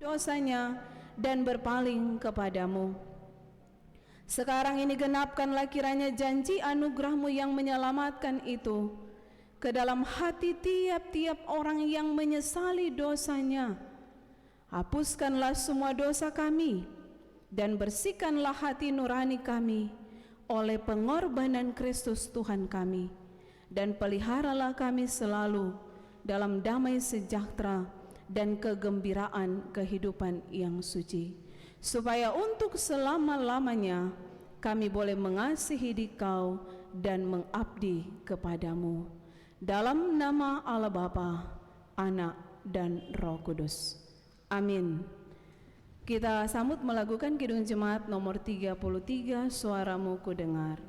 dosanya dan berpaling kepadamu. Sekarang ini genapkanlah kiranya janji anugerah-Mu yang menyelamatkan itu ke dalam hati tiap-tiap orang yang menyesali dosanya. Hapuskanlah semua dosa kami dan bersihkanlah hati nurani kami oleh pengorbanan Kristus Tuhan kami, dan peliharalah kami selalu dalam damai sejahtera dan kegembiraan kehidupan yang suci, supaya untuk selama-lamanya kami boleh mengasihi Dikau dan mengabdi kepadamu. Dalam nama Allah Bapa, Anak, dan Roh Kudus. Amin. Kita sambut melakukan Kidung Jemaat nomor 33, Suaramu Ku Dengar.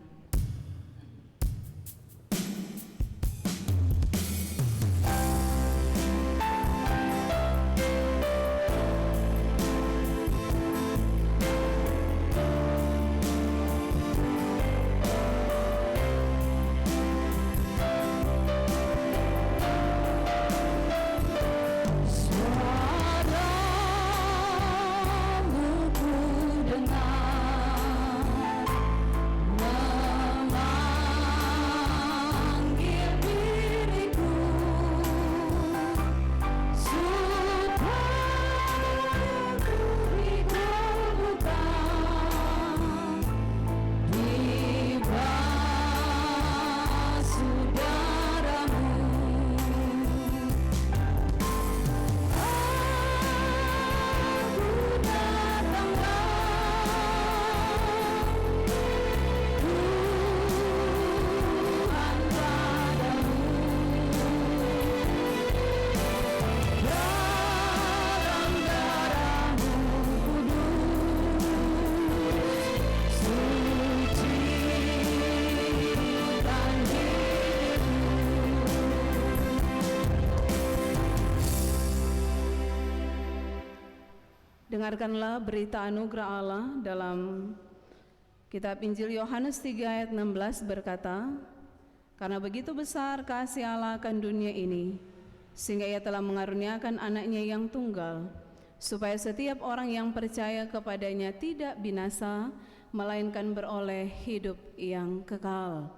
Dengarkanlah berita anugerah Allah dalam kitab Injil Yohanes 3 ayat 16 berkata, "Karena begitu besar kasih Allah akan dunia ini, sehingga Ia telah mengaruniakan anaknya yang tunggal, supaya setiap orang yang percaya kepadanya tidak binasa, melainkan beroleh hidup yang kekal."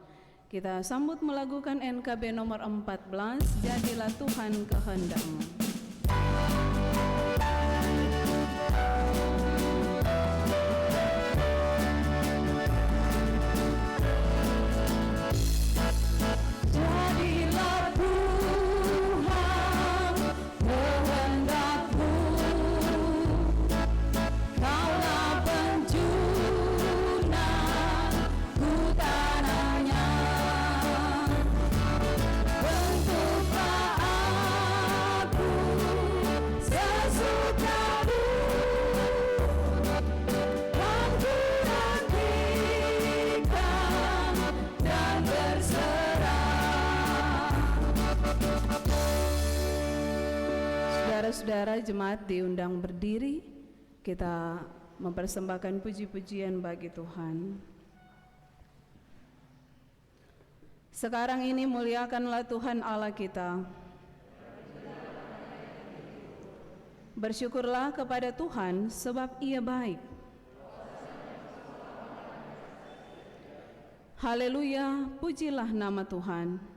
Kita sambut melakukan NKB nomor 14, Jadilah Tuhan Kehendak-Mu. Saudara jemaat diundang berdiri, kita mempersembahkan puji-pujian bagi Tuhan. Sekarang ini muliakanlah Tuhan Allah kita. Bersyukurlah kepada Tuhan sebab Ia baik. Haleluya, pujilah nama Tuhan.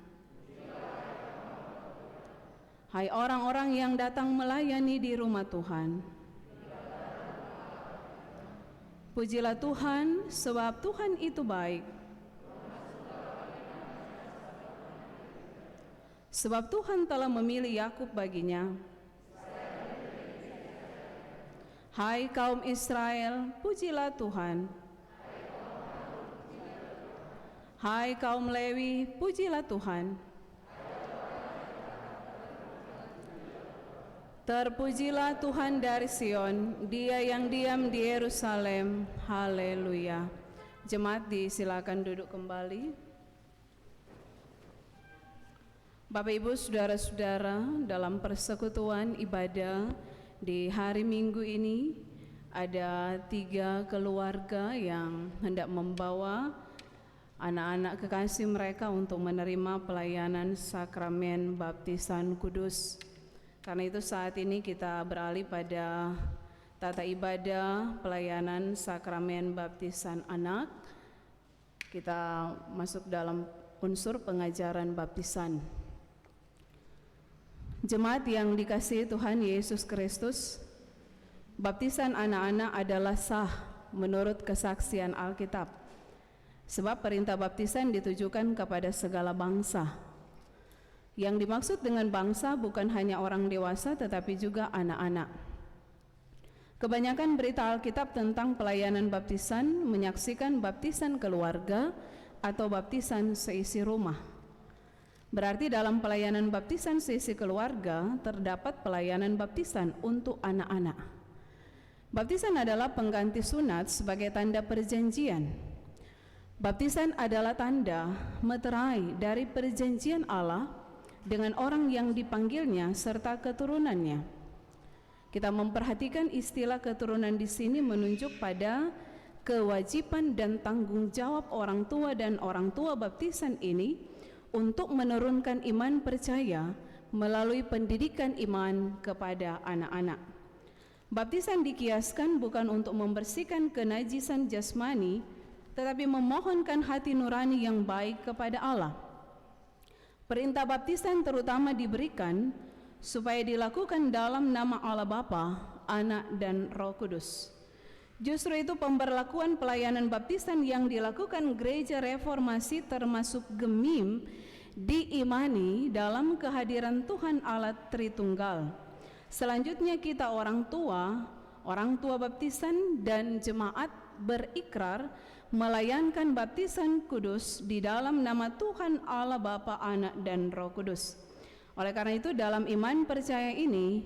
Hai orang-orang yang datang melayani di rumah Tuhan, pujilah Tuhan sebab Tuhan itu baik. Sebab Tuhan telah memilih Yakub baginya. Hai kaum Israel, pujilah Tuhan. Hai kaum Lewi, pujilah Tuhan. Terpujilah Tuhan dari Sion, Dia yang diam di Yerusalem. Haleluya. Jemaat disilakan duduk kembali. Bapak Ibu saudara-saudara, dalam persekutuan ibadah di hari Minggu ini ada 3 keluarga yang hendak membawa anak-anak kekasih mereka untuk menerima pelayanan sakramen baptisan kudus. Karena itu saat ini kita beralih pada tata ibadah pelayanan sakramen baptisan anak. Kita masuk dalam unsur pengajaran baptisan. Jemaat yang dikasihi Tuhan Yesus Kristus, baptisan anak-anak adalah sah menurut kesaksian Alkitab. Sebab perintah baptisan ditujukan kepada segala bangsa. Yang dimaksud dengan bangsa bukan hanya orang dewasa tetapi juga anak-anak. Kebanyakan berita Alkitab tentang pelayanan baptisan menyaksikan baptisan keluarga atau baptisan seisi rumah. Berarti dalam pelayanan baptisan seisi keluarga terdapat pelayanan baptisan untuk anak-anak. Baptisan adalah pengganti sunat sebagai tanda perjanjian. Baptisan adalah tanda meterai dari perjanjian Allah dengan orang yang dipanggilnya serta keturunannya. Kita memperhatikan istilah keturunan di sini menunjuk pada kewajiban dan tanggung jawab orang tua dan orang tua baptisan ini untuk menurunkan iman percaya melalui pendidikan iman kepada anak-anak. Baptisan dikiaskan bukan untuk membersihkan kenajisan jasmani, tetapi memohonkan hati nurani yang baik kepada Allah. Perintah baptisan terutama diberikan supaya dilakukan dalam nama Allah Bapa, Anak, dan Roh Kudus. Justru itu pemberlakuan pelayanan baptisan yang dilakukan Gereja Reformasi termasuk Gemim diimani dalam kehadiran Tuhan Allah Tritunggal. Selanjutnya kita orang tua baptisan dan jemaat berikrar melayankan baptisan kudus di dalam nama Tuhan Allah Bapa, Anak, dan Roh Kudus. Oleh karena itu dalam iman percaya ini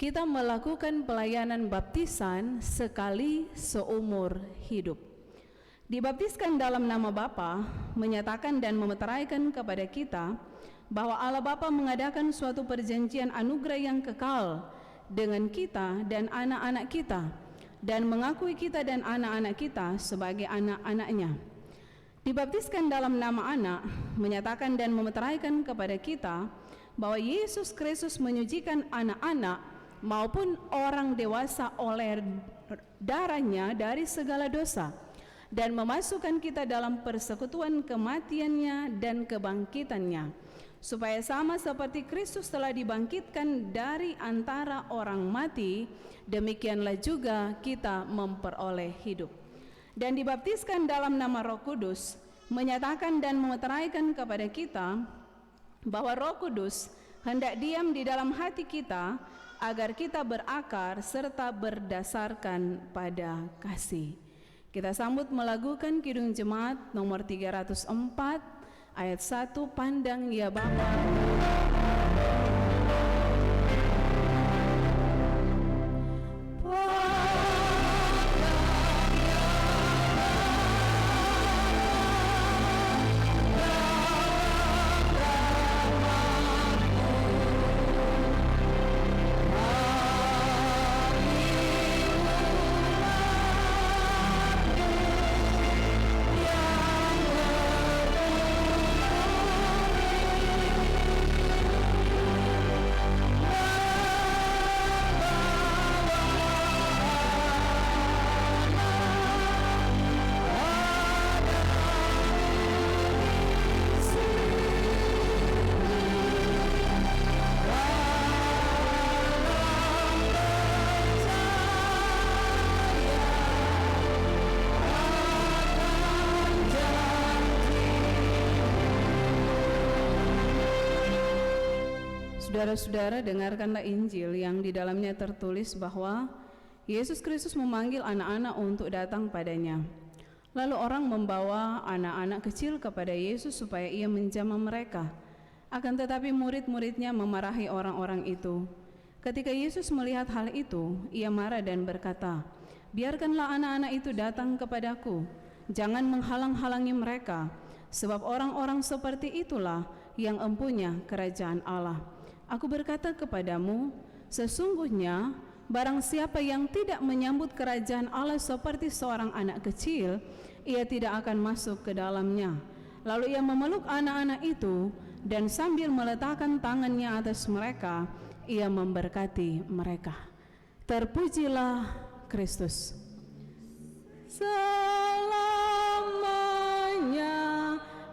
kita melakukan pelayanan baptisan sekali seumur hidup. Dibaptiskan dalam nama Bapa menyatakan dan memeteraikan kepada kita bahwa Allah Bapa mengadakan suatu perjanjian anugerah yang kekal dengan kita dan anak-anak kita, dan mengakui kita dan anak-anak kita sebagai anak-anaknya. Dibaptiskan dalam nama Anak menyatakan dan memeteraikan kepada kita bahwa Yesus Kristus menyucikan anak-anak maupun orang dewasa oleh darahnya dari segala dosa, dan memasukkan kita dalam persekutuan kematiannya dan kebangkitannya, supaya sama seperti Kristus telah dibangkitkan dari antara orang mati, demikianlah juga kita memperoleh hidup. Dan dibaptiskan dalam nama Roh Kudus menyatakan dan memeteraikan kepada kita bahwa Roh Kudus hendak diam di dalam hati kita agar kita berakar serta berdasarkan pada kasih. Kita sambut melakukan Kidung Jemaat nomor 304 ayat 1, Pandang ya Bapa. Saudara-saudara, dengarkanlah Injil yang di dalamnya tertulis bahwa Yesus Kristus memanggil anak-anak untuk datang padanya. Lalu orang membawa anak-anak kecil kepada Yesus supaya ia menjamah mereka. Akan tetapi murid-muridnya memarahi orang-orang itu. Ketika Yesus melihat hal itu, ia marah dan berkata, "Biarkanlah anak-anak itu datang kepadaku, jangan menghalang-halangi mereka, sebab orang-orang seperti itulah yang empunya kerajaan Allah. Aku berkata kepadamu, sesungguhnya barang siapa yang tidak menyambut kerajaan Allah seperti seorang anak kecil, ia tidak akan masuk ke dalamnya." Lalu ia memeluk anak-anak itu dan sambil meletakkan tangannya atas mereka, Ia memberkati mereka. Terpujilah Kristus. Selamanya.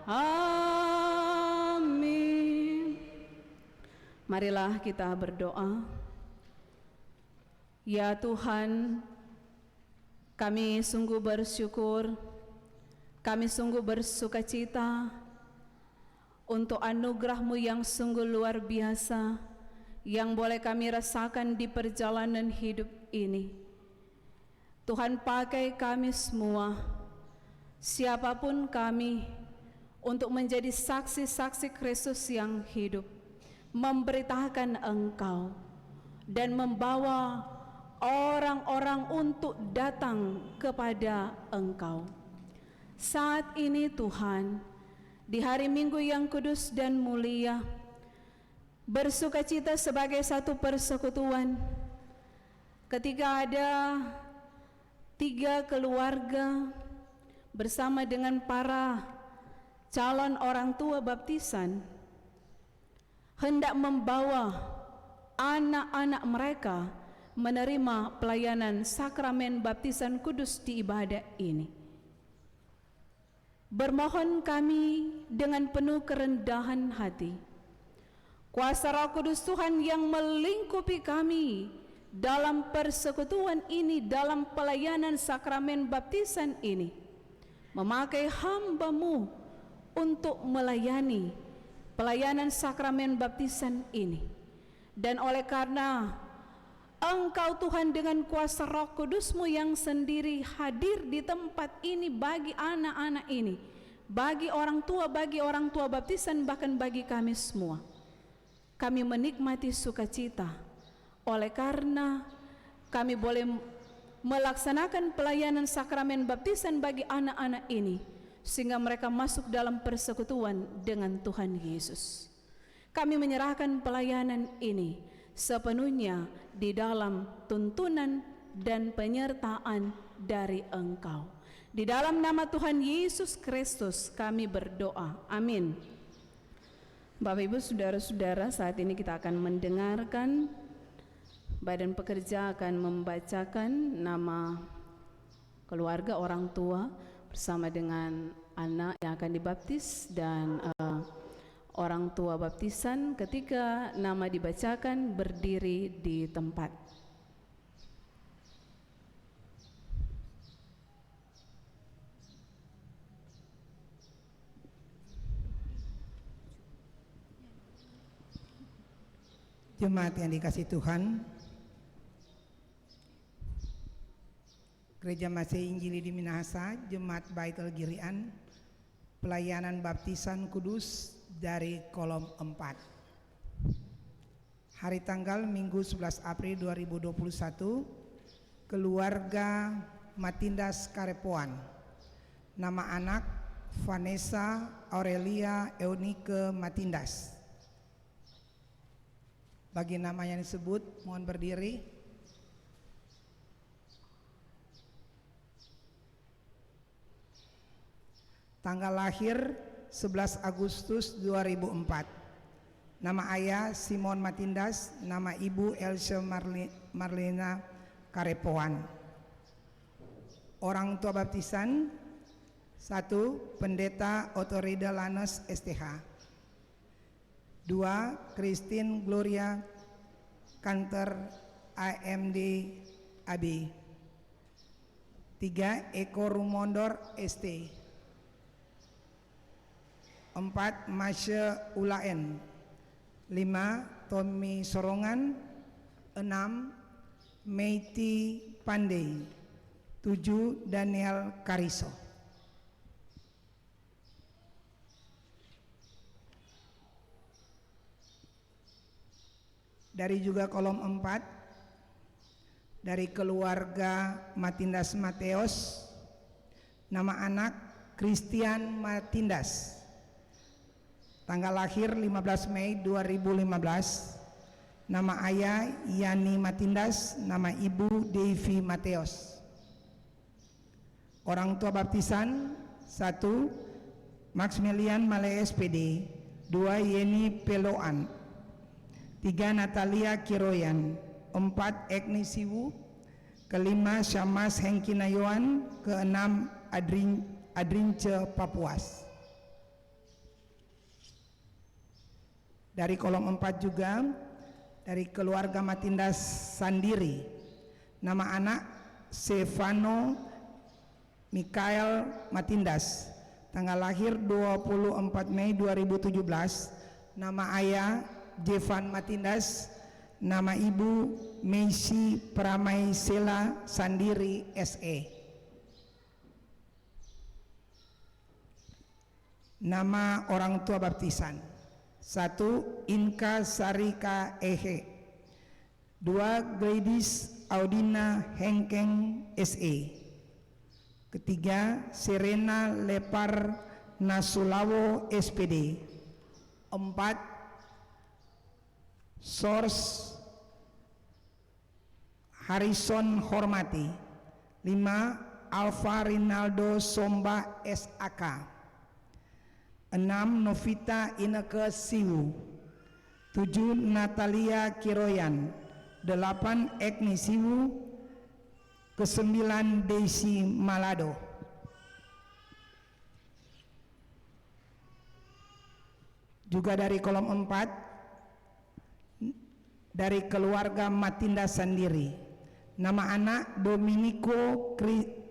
Amin. Marilah kita berdoa. Ya Tuhan, kami sungguh bersyukur, kami sungguh bersukacita untuk anugerah-Mu yang sungguh luar biasa yang boleh kami rasakan di perjalanan hidup ini. Tuhan, pakai kami semua, siapapun kami, untuk menjadi saksi-saksi Kristus yang hidup, memberitakan Engkau dan membawa orang-orang untuk datang kepada Engkau. Saat ini Tuhan, di hari Minggu yang kudus dan mulia, bersukacita sebagai satu persekutuan, ketika ada 3 keluarga bersama dengan para calon orang tua baptisan hendak membawa anak-anak mereka menerima pelayanan sakramen baptisan kudus di ibadah ini. Bermohon kami dengan penuh kerendahan hati, kuasa Roh Kudus Tuhan yang melingkupi kami dalam persekutuan ini, dalam pelayanan sakramen baptisan ini, memakai hamba-Mu untuk melayani pelayanan sakramen baptisan ini. Dan oleh karena Engkau Tuhan dengan kuasa Roh Kudus-Mu yang sendiri hadir di tempat ini bagi anak-anak ini, bagi orang tua baptisan, bahkan bagi kami semua, kami menikmati sukacita oleh karena kami boleh melaksanakan pelayanan sakramen baptisan bagi anak-anak ini, sehingga mereka masuk dalam persekutuan dengan Tuhan Yesus. Kami menyerahkan pelayanan ini sepenuhnya di dalam tuntunan dan penyertaan dari Engkau. Di dalam nama Tuhan Yesus Kristus kami berdoa. Amin. Bapak Ibu saudara-saudara, saat ini kita akan mendengarkan, Badan Pekerja akan membacakan nama keluarga orang tua bersama dengan anak yang akan dibaptis dan orang tua baptisan. Ketika nama dibacakan, berdiri di tempat. Jemaat yang dikasihi Tuhan, Gereja Masih Injili di Minahasa, Jemaat Baitul Girian, pelayanan baptisan kudus dari kolom 4. Hari tanggal Minggu 11 April 2021, keluarga Matindas Karepoan. Nama anak Vanessa Aurelia Eunike Matindas. Bagi nama yang disebut, mohon berdiri. Tanggal lahir 11 Agustus 2004. Nama ayah Simon Matindas, nama ibu Elsa Marlena Karepoan. Orang tua baptisan: 1. Pendeta Otorida Lanes STH. 2. Christine Gloria Kanter AMD AB. 3. Eko Rumondor ST. 4. Masya Ulaen. 5. Tommy Sorongan. 6. Meiti Pandey. 7. Daniel Kariso. Dari juga kolom 4, dari keluarga Matindas Mateos, nama anak Christian Matindas, tanggal lahir 15 Mei 2015, nama ayah Yani Matindas, nama ibu Devi Mateos. Orang tua baptisan: 1. Maximilian Male SPD. 2. Yeni Peloan. 3. Natalia Kiroyan. 4. Egni Siwu. 5. Syamas Hengkinayoan. 6. Adrince Papuas. Dari kolom 4 juga, dari keluarga Matindas Sandiri, nama anak Stefano Mikael Matindas, tanggal lahir 24 Mei 2017, nama ayah Jevan Matindas, nama ibu Meisi Pramaisela Sandiri SE. Nama orang tua baptisan: 1. Inka Sarika Ehe. 2. Gladys Audina Hengkeng SE. 3. Serena Lepar Nasulawo SPD. 4. Source Harrison Hormati. 5. Alfa Rinaldo Somba SAK. 6. Novita Ineke Siwu. 7. Natalia Kiroyan. 8. Egni Siwu. 9. Desi Malado. Juga dari kolom 4, dari keluarga Matindas Sandiri, nama anak Dominico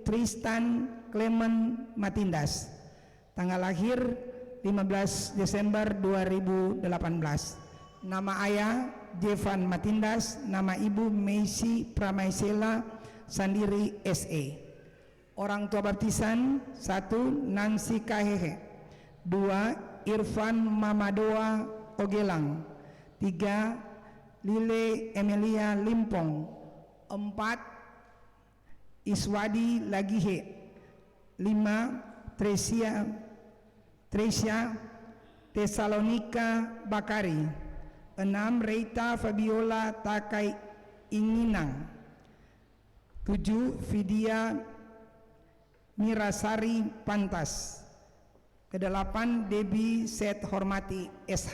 Tristan Clement Matindas, tanggal lahir 15 Desember 2018. Nama ayah Jevan Matindas, nama ibu Meisi Pramaisela Sandiri SE. Orang tua baptisan: 1. Nancy Kahehe. 2. Irfan Mamadoa Ogelang. 3. Lile Emilia Limpong. 4. Iswadi Lagihe. 5. Tresia Tesalonika Bakari. 6. Reita Fabiola Takai Inginang. 7. Vidya Mirasari Pantas. 8. Debbie Seth Hormati SH.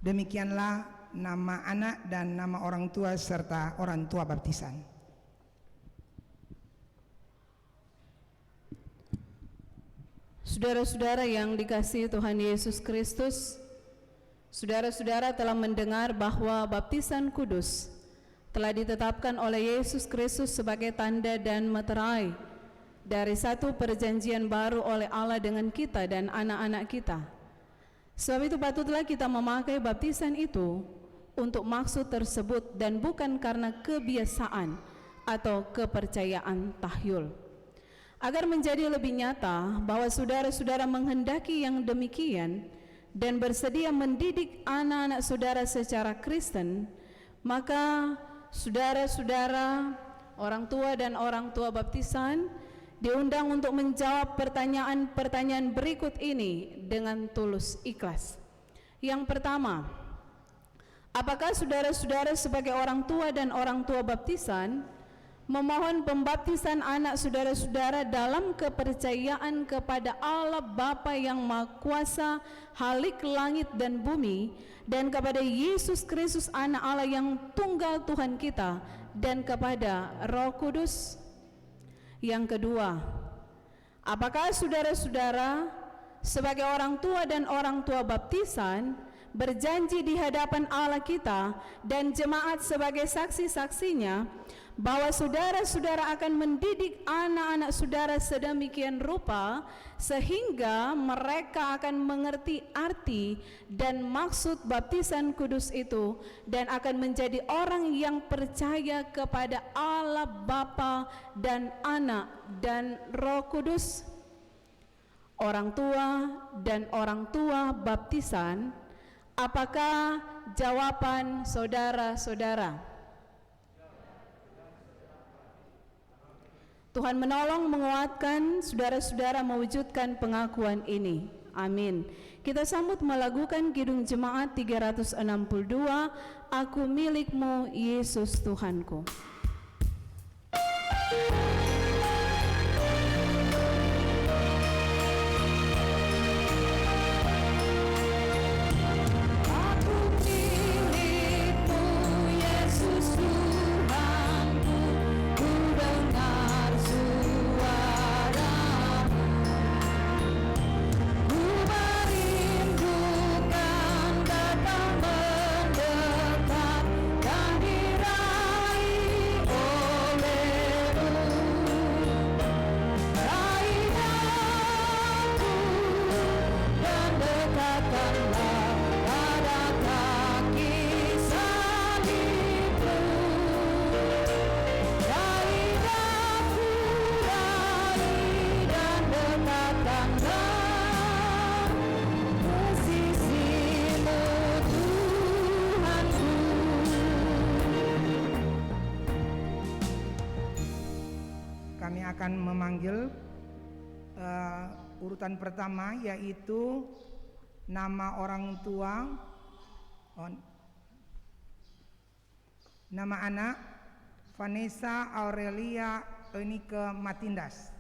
Demikianlah nama anak dan nama orang tua serta orang tua baptisan. Saudara-saudara yang dikasihi Tuhan Yesus Kristus, saudara-saudara telah mendengar bahwa baptisan kudus telah ditetapkan oleh Yesus Kristus sebagai tanda dan meterai dari satu perjanjian baru oleh Allah dengan kita dan anak-anak kita. Sebab itu patutlah kita memakai baptisan itu untuk maksud tersebut dan bukan karena kebiasaan atau kepercayaan tahyul. Agar menjadi lebih nyata bahwa saudara-saudara menghendaki yang demikian dan bersedia mendidik anak-anak saudara secara Kristen, maka saudara-saudara, orang tua dan orang tua baptisan diundang untuk menjawab pertanyaan-pertanyaan berikut ini dengan tulus ikhlas. Yang pertama, apakah saudara-saudara sebagai orang tua dan orang tua baptisan memohon pembaptisan anak saudara-saudara dalam kepercayaan kepada Allah Bapa yang Maha Kuasa, Halik langit dan bumi, dan kepada Yesus Kristus anak Allah yang tunggal Tuhan kita, dan kepada Roh Kudus? Yang kedua, apakah saudara-saudara sebagai orang tua dan orang tua baptisan berjanji di hadapan Allah kita dan jemaat sebagai saksi-saksinya bahwa saudara-saudara akan mendidik anak-anak saudara sedemikian rupa sehingga mereka akan mengerti arti dan maksud baptisan kudus itu dan akan menjadi orang yang percaya kepada Allah Bapa dan Anak dan Roh Kudus? Orang tua dan orang tua baptisan, apakah jawaban saudara-saudara? Tuhan menolong menguatkan saudara-saudara mewujudkan pengakuan ini. Amin. Kita sambut melakukan Kidung Jemaat 362, Aku milikmu Yesus Tuhanku. Aku milikmu kami akan memanggil urutan pertama, yaitu nama orang tua, nama anak Vanessa Aurelia Eunike Matindas.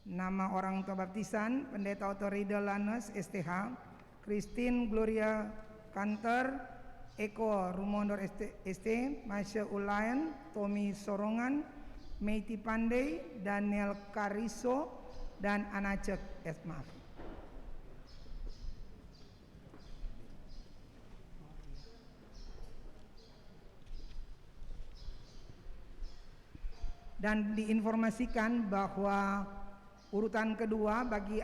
Nama orang tua baptisan Pendeta Otto Riedel Lanes STH, Christine Gloria Kanter, Eko Rumondor ST, Masya Ulayan, Tommy Sorongan, Meiti Pandey, Daniel Kariso, dan Anacek Esmaf. Dan diinformasikan bahwa urutan kedua bagi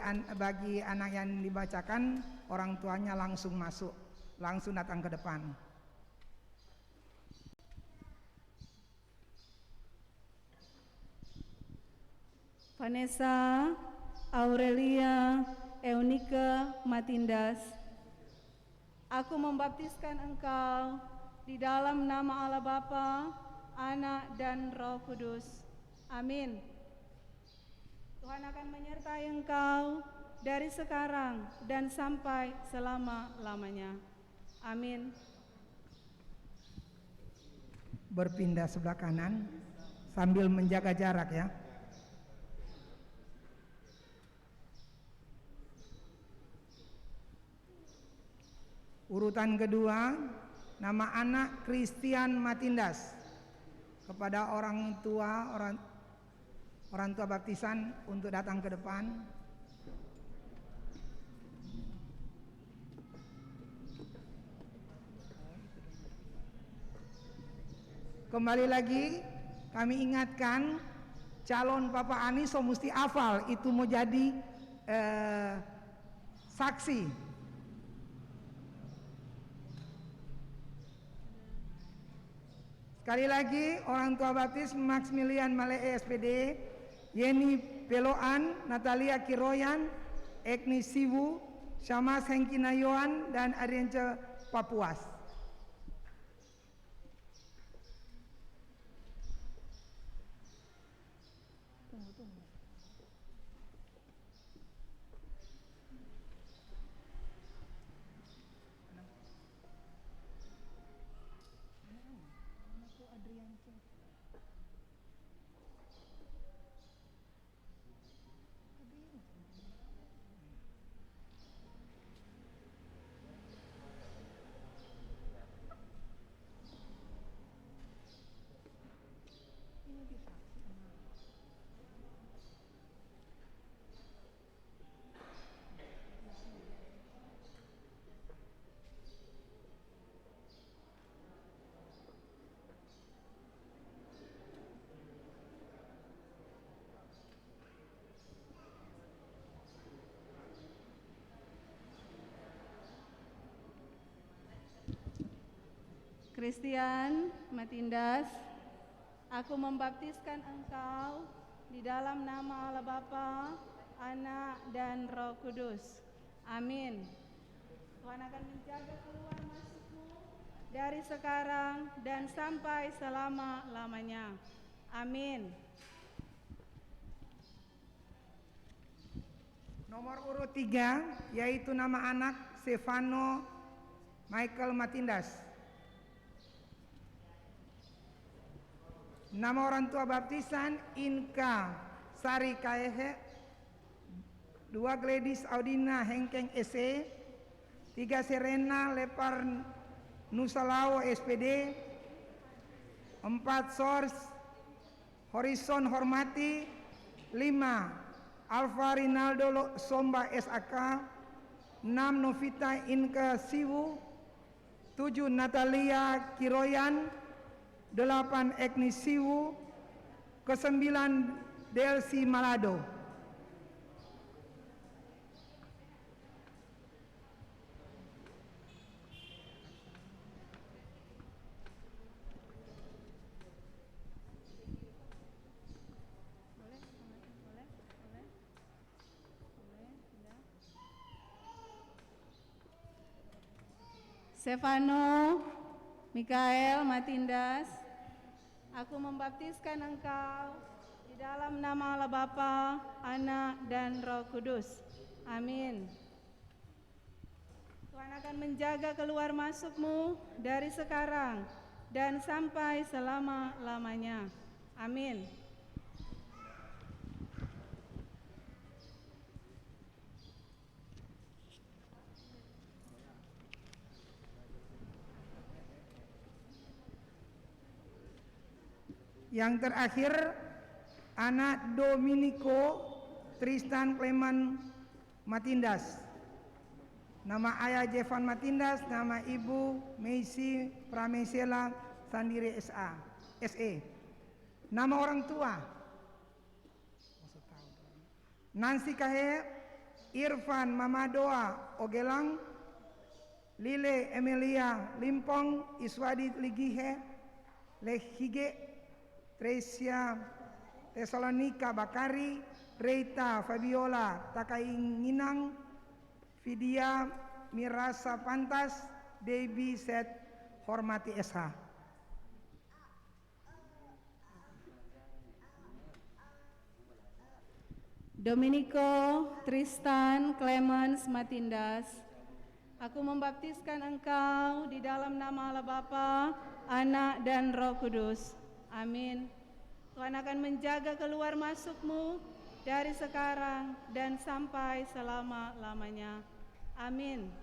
anak yang dibacakan, orang tuanya langsung masuk, langsung datang ke depan. Vanessa Aurelia Eunike Matindas, aku membaptiskan engkau di dalam nama Allah Bapa, Anak, dan Roh Kudus. Amin. Tuhan akan menyertai engkau dari sekarang dan sampai selama-lamanya. Amin. Berpindah sebelah kanan sambil menjaga jarak ya. Urutan kedua, nama anak Christian Matindas. Kepada orang tua baptisan untuk datang ke depan. Kembali lagi kami ingatkan, calon Papa Anies mesti hafal itu mau jadi saksi. Sekali lagi, orang tua baptis Maximilian Malee SPD, Yeni Peloan, Natalia Kiroyan, Ekni Siwu, Syamas Hengkina Yohan, dan Arience Papuas. Christian Matindas, aku membaptiskan engkau di dalam nama Allah Bapa, Anak, dan Roh Kudus. Amin. Tuhan akan menjaga keluar masukmu dari sekarang dan sampai selama-lamanya. Amin. Nomor urut 3, yaitu nama anak Stefano Michael Matindas. Nama orang tua baptisan Inka Sari Kaehe, 2 Gladys Audina Hengkeng SE, 3 Serena Lepar Nusalao SPD, 4 Sors Horizon Hormati, 5 Alfa Rinaldo Somba SAK, 6 Novita Inka Siwu, 7 Natalia Kiroyan, 8 Ekni Siwu, ke-9 Delsi Malado. Stefano Mikael Matindas, aku membaptiskan engkau di dalam nama Allah Bapa, Anak, dan Roh Kudus. Amin. Tuhan akan menjaga keluar masukmu dari sekarang dan sampai selama-lamanya. Amin. Yang terakhir, anak Dominico Tristan Cleman Matindas. Nama ayah Jevan Matindas, nama ibu Meisi Pramesela Sandiri SE. Nama orang tua Nancy Kahe, Irfan Mamadoa Ogelang, Lile Emilia Limpong, Iswadi Ligihe Lehige, Tresia Tesalonika Bakari, Reita Fabiola Takainginang, Vidya Mirasa Pantas, Debbie Set Hormati SH. Dominico Tristan Clemens Matindas, aku membaptiskan engkau di dalam nama Allah Bapa, Anak, dan Roh Kudus. Amin. Tuhan akan menjaga keluar masukmu dari sekarang dan sampai selama-lamanya. Amin.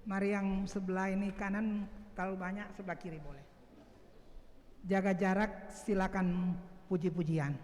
Mari yang sebelah ini kanan, kalau banyak sebelah kiri boleh. Jaga jarak, silakan puji-pujian.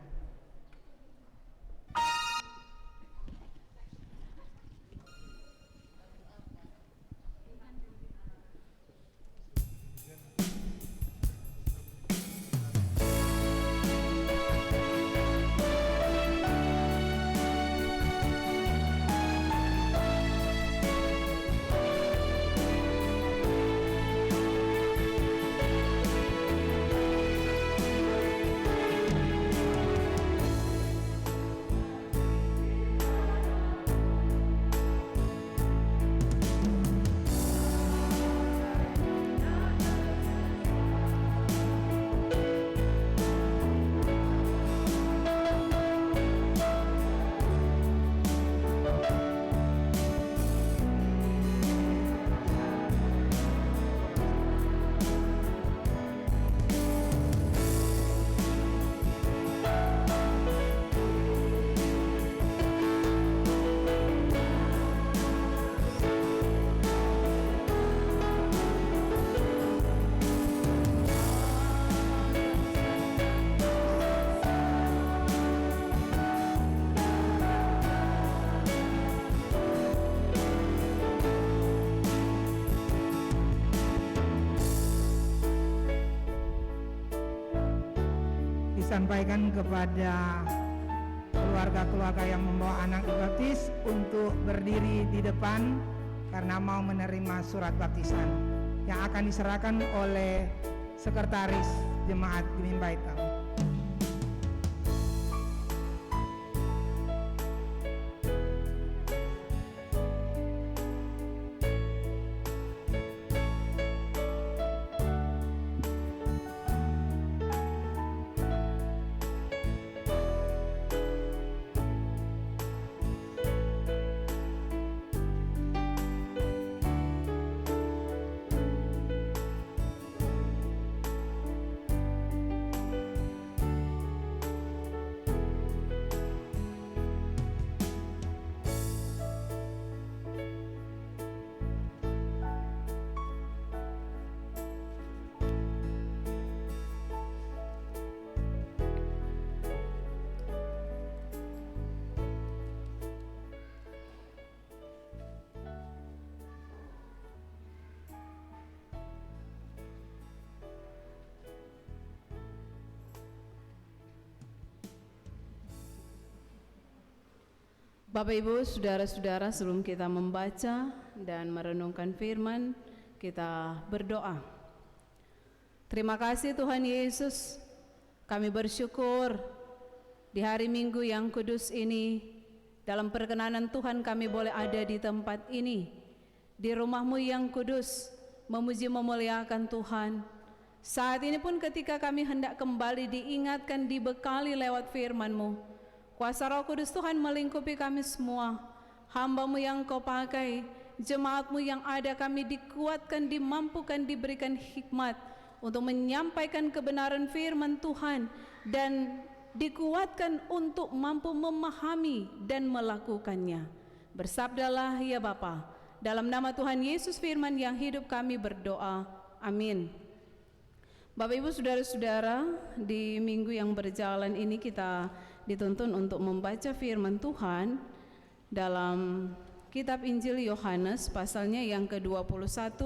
Disampaikan kepada keluarga-keluarga yang membawa anak dibaptis untuk berdiri di depan karena mau menerima surat baptisan yang akan diserahkan oleh Sekretaris Jemaat Gemim Baital. Bapak Ibu, saudara-saudara, sebelum kita membaca dan merenungkan firman, kita berdoa. Terima kasih Tuhan Yesus, kami bersyukur di hari Minggu yang kudus ini, dalam perkenanan Tuhan kami boleh ada di tempat ini, di rumah-Mu yang kudus, memuji memuliakan Tuhan. Saat ini pun ketika kami hendak kembali diingatkan, dibekali lewat firman-Mu, kuasa Roh Kudus Tuhan melingkupi kami semua. Hamba-Mu yang Kau pakai, jemaat-Mu yang ada, kami dikuatkan, dimampukan, diberikan hikmat untuk menyampaikan kebenaran firman Tuhan, dan dikuatkan untuk mampu memahami dan melakukannya. Bersabdalah ya Bapa, dalam nama Tuhan Yesus firman yang hidup kami berdoa, amin. Bapak Ibu, saudara-saudara, di minggu yang berjalan ini kita dituntun untuk membaca firman Tuhan dalam kitab Injil Yohanes pasalnya yang ke-21.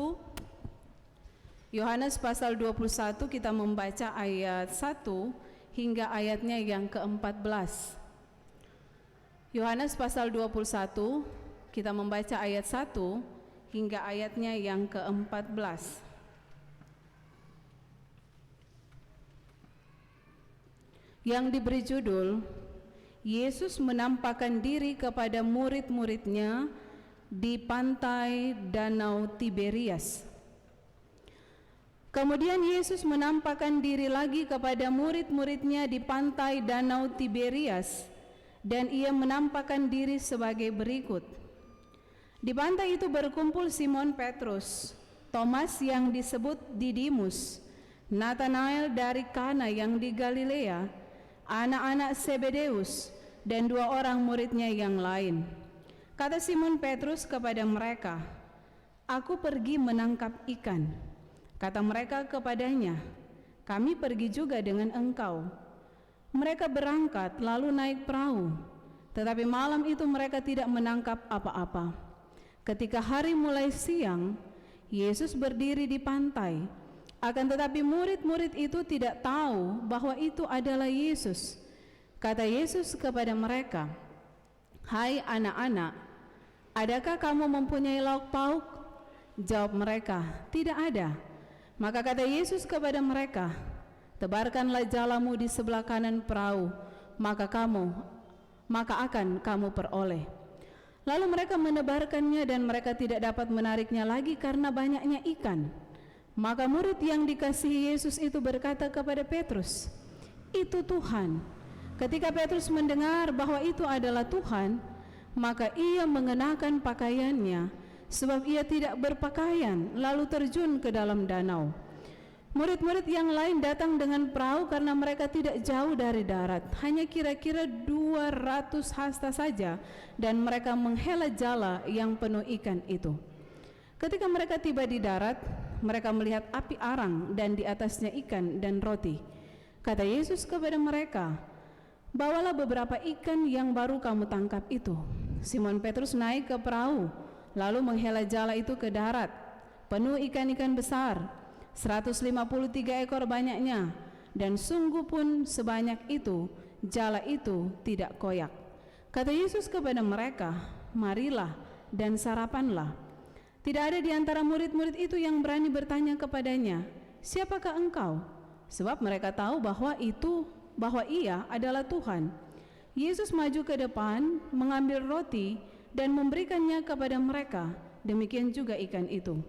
Yohanes pasal 21 kita membaca ayat 1 hingga ayatnya yang ke-14. Yohanes pasal 21 kita membaca ayat 1 hingga ayatnya yang ke-14. Yang diberi judul, Yesus menampakkan diri kepada murid-muridnya di pantai Danau Tiberias. Kemudian Yesus menampakkan diri lagi kepada murid-muridnya di pantai Danau Tiberias, dan ia menampakkan diri sebagai berikut. Di pantai itu berkumpul Simon Petrus, Thomas yang disebut Didimus, Nathanael dari Kana yang di Galilea, anak-anak Zebedeus, dan 2 orang muridnya yang lain. Kata Simon Petrus kepada mereka, "Aku pergi menangkap ikan." Kata mereka kepadanya, "Kami pergi juga dengan engkau." Mereka berangkat lalu naik perahu, tetapi malam itu mereka tidak menangkap apa-apa. Ketika hari mulai siang, Yesus berdiri di pantai. Akan tetapi murid-murid itu tidak tahu bahwa itu adalah Yesus. Kata Yesus kepada mereka, "Hai anak-anak, adakah kamu mempunyai lauk pauk?" Jawab mereka, "Tidak ada." Maka kata Yesus kepada mereka, "Tebarkanlah jalamu di sebelah kanan perahu, maka akan kamu peroleh." Lalu mereka menebarkannya, dan mereka tidak dapat menariknya lagi karena banyaknya ikan. Maka murid yang dikasihi Yesus itu berkata kepada Petrus, "Itu Tuhan." Ketika Petrus mendengar bahwa itu adalah Tuhan, maka ia mengenakan pakaiannya, sebab ia tidak berpakaian, lalu terjun ke dalam danau. Murid-murid yang lain datang dengan perahu karena mereka tidak jauh dari darat, hanya kira-kira 200 hasta saja, dan mereka menghela jala yang penuh ikan itu. Ketika mereka tiba di darat, mereka melihat api arang dan di atasnya ikan dan roti. Kata Yesus kepada mereka, "Bawalah beberapa ikan yang baru kamu tangkap itu." Simon Petrus naik ke perahu, lalu menghela jala itu ke darat, penuh ikan-ikan besar, 153 ekor banyaknya, dan sungguh pun sebanyak itu, jala itu tidak koyak. Kata Yesus kepada mereka, "Marilah dan sarapanlah." Tidak ada di antara murid-murid itu yang berani bertanya kepadanya, "Siapakah engkau?" Sebab mereka tahu bahwa ia adalah Tuhan. Yesus maju ke depan, mengambil roti dan memberikannya kepada mereka, demikian juga ikan itu.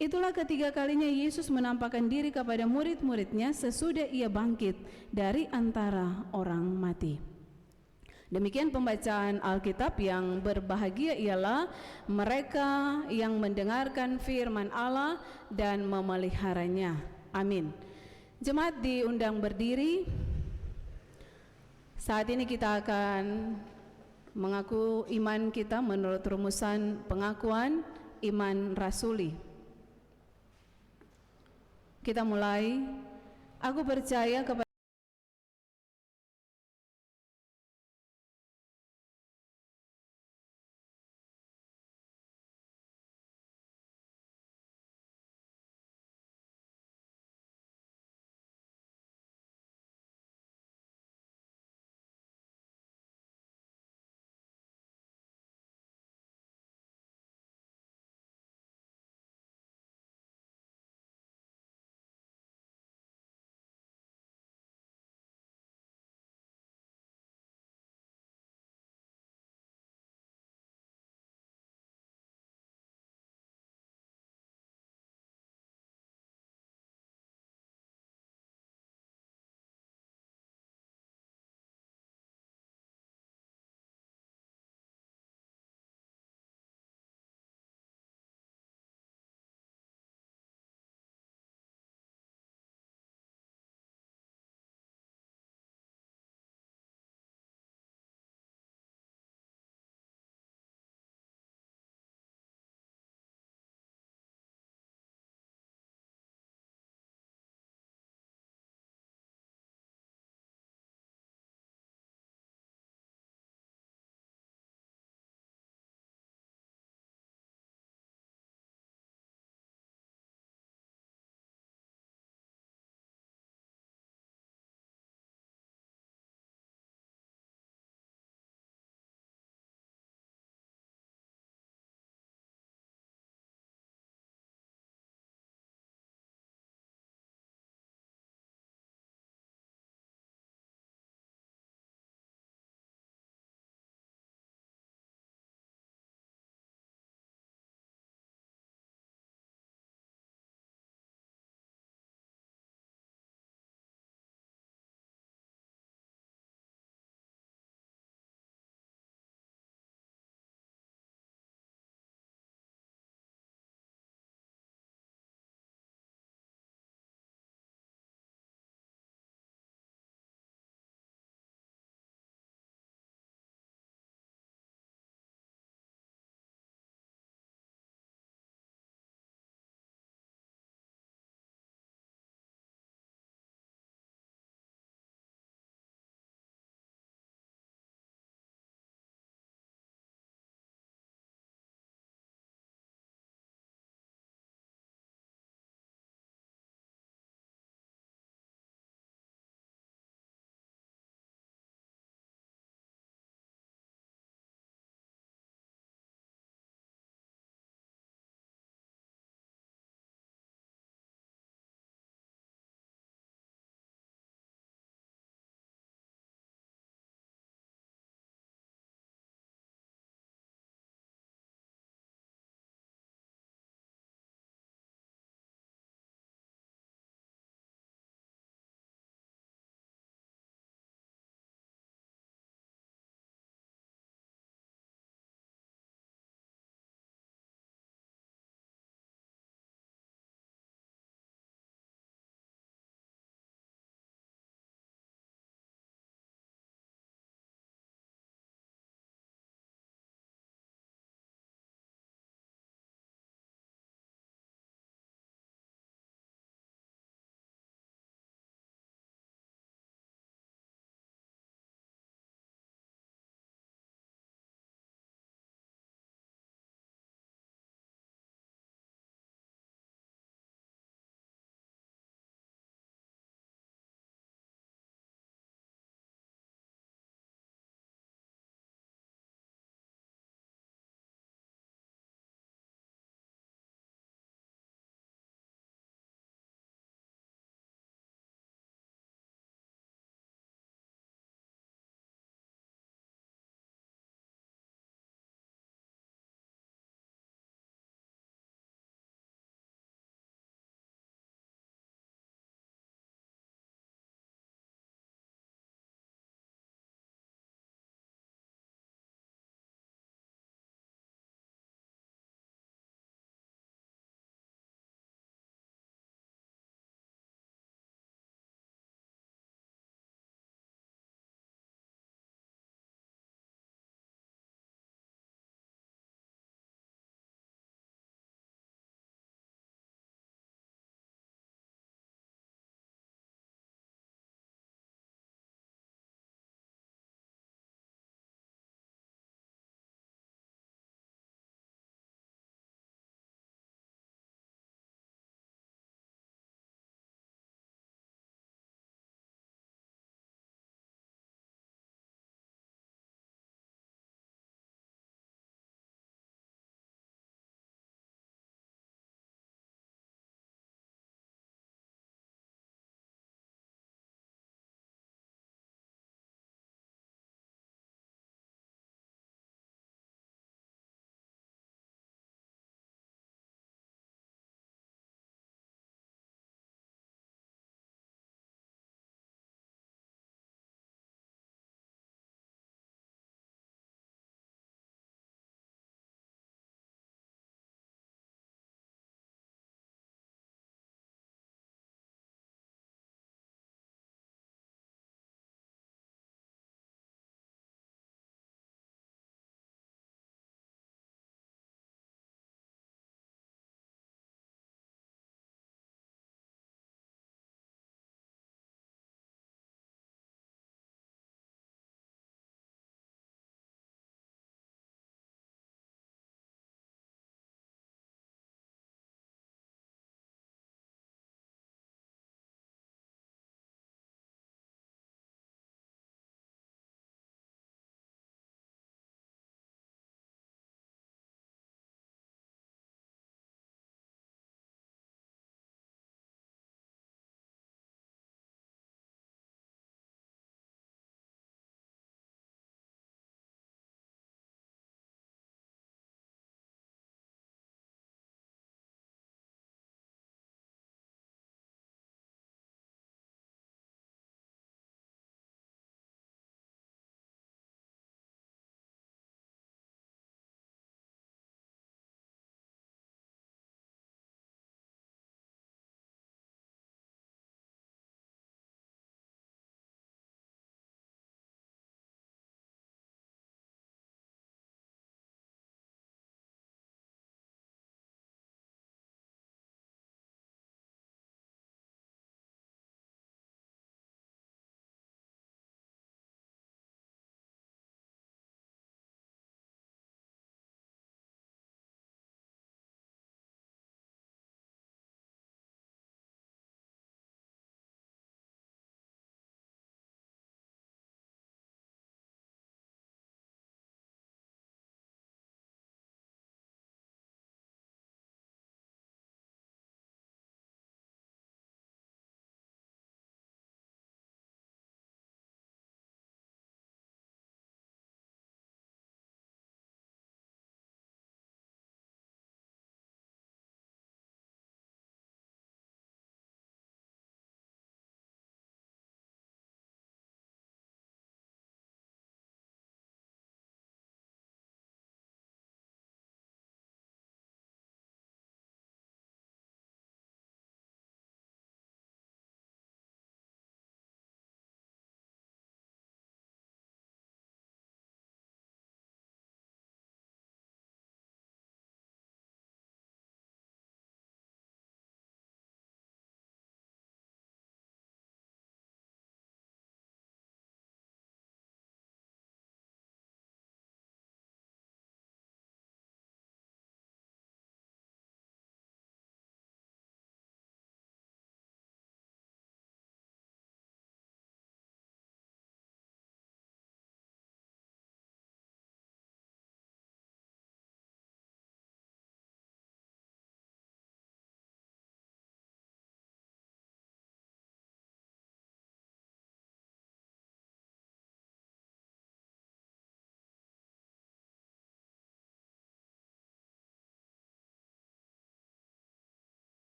Itulah ketiga kalinya Yesus menampakkan diri kepada murid-muridnya sesudah ia bangkit dari antara orang mati. Demikian pembacaan Alkitab. Yang berbahagia ialah mereka yang mendengarkan firman Allah dan memeliharanya. Amin. Jemaat diundang berdiri. Saat ini kita akan mengaku iman kita menurut rumusan pengakuan iman rasuli. Kita mulai. Aku percaya kepada